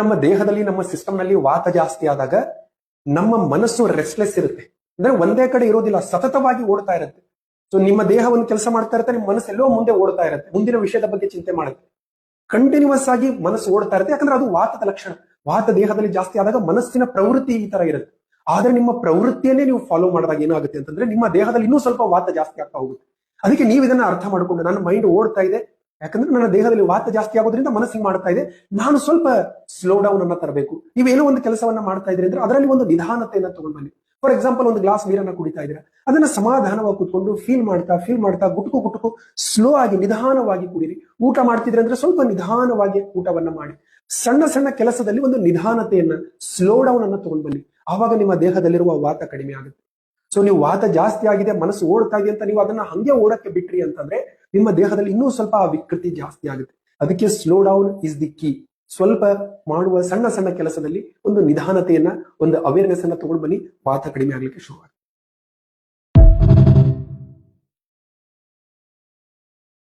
ನಮ್ಮ ದೇಹದಲ್ಲಿ ನಮ್ಮ ಸಿಸ್ಟಮ್ ನಲ್ಲಿ ವಾತ ಜಾಸ್ತಿ ಆದಾಗ ನಮ್ಮ ಮನಸ್ಸು ರೆಸ್ಟ್ಲೆಸ್ ಇರುತ್ತೆ. ಅಂದ್ರೆ ಒಂದೇ ಕಡೆ ಇರೋದಿಲ್ಲ, ಸತತವಾಗಿ ಓಡ್ತಾ ಇರುತ್ತೆ. ಸೊ ನಿಮ್ಮ ದೇಹ ಒಂದು ಕೆಲಸ ಮಾಡ್ತಾ ಇರುತ್ತೆ, ನಿಮ್ಮ ಮನಸ್ಸು ಎಲ್ಲೋ ಮುಂದೆ ಓಡ್ತಾ ಇರುತ್ತೆ, ಮುಂದಿನ ವಿಷಯದ ಬಗ್ಗೆ ಚಿಂತೆ ಮಾಡುತ್ತೆ. ಕಂಟಿನ್ಯೂಸ್ ಆಗಿ ಮನಸ್ಸು ಓಡ್ತಾ ಇರುತ್ತೆ, ಯಾಕಂದ್ರೆ ಅದು ವಾತದ ಲಕ್ಷಣ. ವಾತ ದೇಹದಲ್ಲಿ ಜಾಸ್ತಿ ಆದಾಗ ಮನಸ್ಸಿನ ಪ್ರವೃತ್ತಿ ಈ ತರ ಇರುತ್ತೆ. ಆದ್ರೆ ನಿಮ್ಮ ಪ್ರವೃತ್ತಿಯನ್ನೇ ನೀವು ಫಾಲೋ ಮಾಡಿದಾಗ ಏನಾಗುತ್ತೆ ಅಂತಂದ್ರೆ ನಿಮ್ಮ ದೇಹದಲ್ಲಿ ಇನ್ನೂ ಸ್ವಲ್ಪ ವಾತ ಜಾಸ್ತಿ ಆಗ್ತಾ ಹೋಗುತ್ತೆ. ಅದಕ್ಕೆ ನೀವು ಇದನ್ನ ಅರ್ಥ ಮಾಡಿಕೊಂಡು, ನನ್ನ ಮೈಂಡ್ ಓಡ್ತಾ ಇದೆ, ಯಾಕಂದ್ರೆ ನನ್ನ ದೇಹದಲ್ಲಿ ವಾತ ಜಾಸ್ತಿ ಆಗೋದ್ರಿಂದ ಮನಸ್ಸಿಗೆ ಮಾಡ್ತಾ ಇದೆ, ನಾನು ಸ್ವಲ್ಪ ಸ್ಲೋ ಡೌನ್ ಅನ್ನ ತರಬೇಕು. ನೀವೇನೋ ಒಂದು ಕೆಲಸವನ್ನ ಮಾಡ್ತಾ ಇದ್ರಿ ಅಂದ್ರೆ ಅದರಲ್ಲಿ ಒಂದು ನಿಧಾನತೆಯನ್ನ ತಗೊಂಡ್ ಬನ್ನಿ. ಫಾರ್ ಎಕ್ಸಾಂಪಲ್, ಒಂದು ಗ್ಲಾಸ್ ನೀರನ್ನ ಕುಡಿತಾ ಇದ್ದೀರಾ, ಅದನ್ನ ಸಮಾಧಾನವಾಗಿ ಕೂತ್ಕೊಂಡು ಫೀಲ್ ಮಾಡ್ತಾ ಗುಟುಕು ಸ್ಲೋ ಆಗಿ ನಿಧಾನವಾಗಿ ಕುಡಿರಿ. ಊಟ ಮಾಡ್ತಿದ್ರೆ ಅಂದ್ರೆ ಸ್ವಲ್ಪ ನಿಧಾನವಾಗಿ ಊಟವನ್ನ ಮಾಡಿ. ಸಣ್ಣ ಸಣ್ಣ ಕೆಲಸದಲ್ಲಿ ಒಂದು ನಿಧಾನತೆಯನ್ನ, ಸ್ಲೋ ಡೌನ್ ಅನ್ನ ತಗೊಂಡ್ ಬನ್ನಿ. ಆವಾಗ ನಿಮ್ಮ ದೇಹದಲ್ಲಿರುವ ವಾತ ಕಡಿಮೆ ಆಗುತ್ತೆ. ಸೊ ನೀವು ವಾತ ಜಾಸ್ತಿ ಆಗಿದೆ, ಮನಸ್ಸು ಓಡ್ತಾ ಇದೆ ಅಂತ ನೀವು ಅದನ್ನ ಹಂಗೆ ಓಡಕ್ಕೆ ಬಿಟ್ರಿ ಅಂತಂದ್ರೆ ನಿಮ್ಮ ದೇಹದಲ್ಲಿ ಇನ್ನೂ ಸ್ವಲ್ಪ ಆ ವಿಕೃತಿ ಜಾಸ್ತಿ ಆಗುತ್ತೆ. ಅದಕ್ಕೆ slow down is the key. ಸ್ವಲ್ಪ ಮಾಡುವ ಸಣ್ಣ ಸಣ್ಣ ಕೆಲಸದಲ್ಲಿ ಒಂದು ನಿಧಾನತೆಯನ್ನ, ಒಂದು ಅವೇರ್ನೆಸ್ ಅನ್ನ ತಗೊಂಡು ಬನ್ನಿ, ವಾತ ಕಡಿಮೆ ಆಗ್ಲಿಕ್ಕೆ ಶುರುವಾಗುತ್ತೆ.